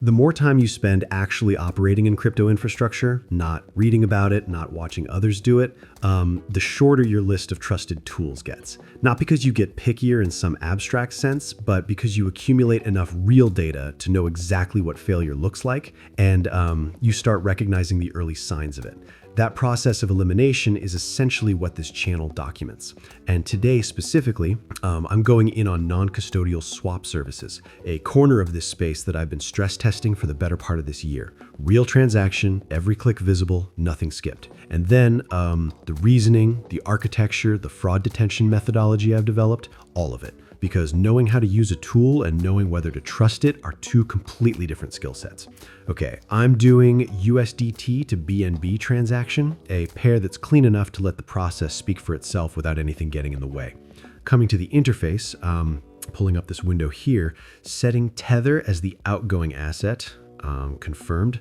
The more time you spend actually operating in crypto infrastructure, not reading about it, not watching others do it, the shorter your list of trusted tools gets. Not because you get pickier in some abstract sense, but because you accumulate enough real data to know exactly what failure looks like, and you start recognizing the early signs of it. That process of elimination is essentially what this channel documents. And today specifically, I'm going in on non-custodial swap services, a corner of this space that I've been stress testing for the better part of this year. Real transaction, every click visible, nothing skipped. And then the reasoning, the architecture, the fraud detection methodology I've developed, all of it. Because knowing how to use a tool and knowing whether to trust it are two completely different skill sets. Okay, I'm doing USDT to BNB transaction, a pair that's clean enough to let the process speak for itself without anything getting in the way. Coming to the interface, pulling up this window here, setting Tether as the outgoing asset, confirmed.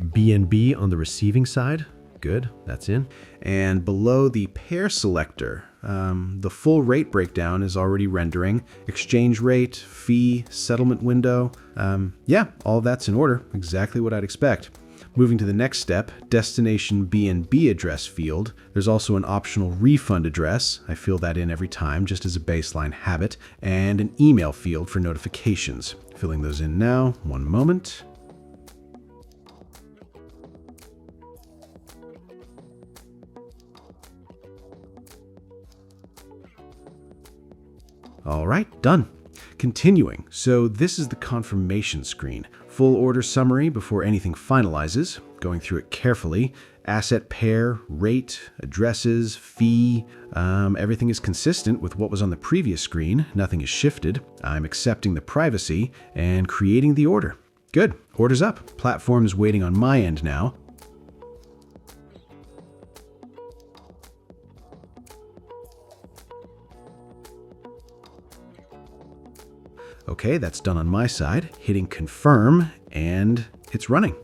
BNB on the receiving side, good, that's in. And below the pair selector, the full rate breakdown is already rendering. Exchange rate, fee, settlement window. Yeah, all that's in order. Exactly what I'd expect. Moving to the next step, destination BNB address field. There's also an optional refund address. I fill that in every time just as a baseline habit. And an email field for notifications. Filling those in now. One moment. All right, done. Continuing, so this is the confirmation screen. Full order summary before anything finalizes, going through it carefully. Asset pair, rate, addresses, fee, everything is consistent with what was on the previous screen. Nothing is shifted. I'm accepting the privacy and creating the order. Good, order's up. Platform is waiting on my end now. Okay, that's done on my side. Hitting confirm, and it's running.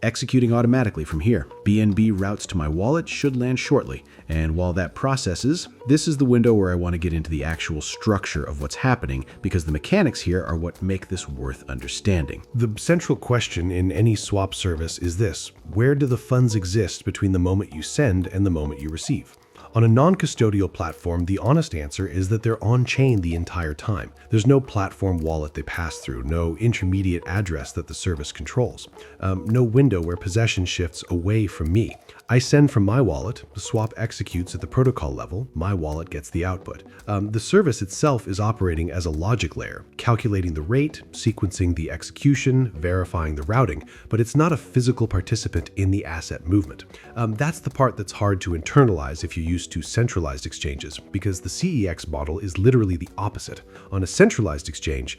Executing automatically from here. BNB routes to my wallet should land shortly. And while that processes, this is the window where I want to get into the actual structure of what's happening, because the mechanics here are what make this worth understanding. The central question in any swap service is this: where do the funds exist between the moment you send and the moment you receive? On a non-custodial platform, the honest answer is that they're on-chain the entire time. There's no platform wallet they pass through, no intermediate address that the service controls, no window where possession shifts away from me. I send from my wallet, the swap executes at the protocol level, my wallet gets the output. The service itself is operating as a logic layer, calculating the rate, sequencing the execution, verifying the routing, but it's not a physical participant in the asset movement. That's the part that's hard to internalize if you use to centralized exchanges, because the CEX model is literally the opposite. On a centralized exchange,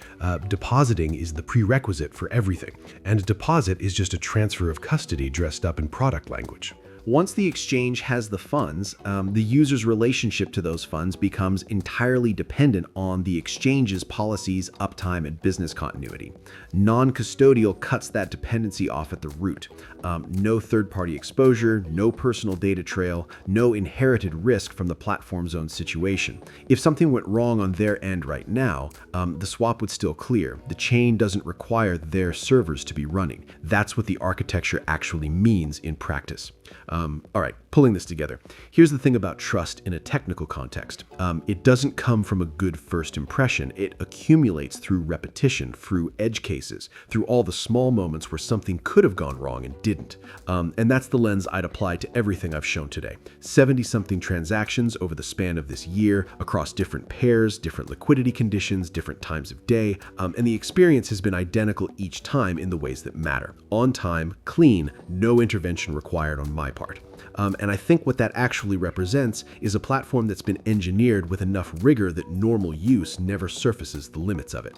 depositing is the prerequisite for everything, and a deposit is just a transfer of custody dressed up in product language. Once the exchange has the funds, the user's relationship to those funds becomes entirely dependent on the exchange's policies, uptime, and business continuity. Non-custodial cuts that dependency off at the root. No third-party exposure, no personal data trail, no inherited risk from the platform's own situation. If something went wrong on their end right now, the swap would still clear. The chain doesn't require their servers to be running. That's what the architecture actually means in practice. All right, pulling this together. Here's the thing about trust in a technical context. It doesn't come from a good first impression. It accumulates through repetition, through edge cases, through all the small moments where something could have gone wrong and didn't. And that's the lens I'd apply to everything I've shown today. 70-something transactions over the span of this year across different pairs, different liquidity conditions, different times of day, and the experience has been identical each time in the ways that matter. On time, clean, no intervention required on my part. And I think what that actually represents is a platform that's been engineered with enough rigor that normal use never surfaces the limits of it.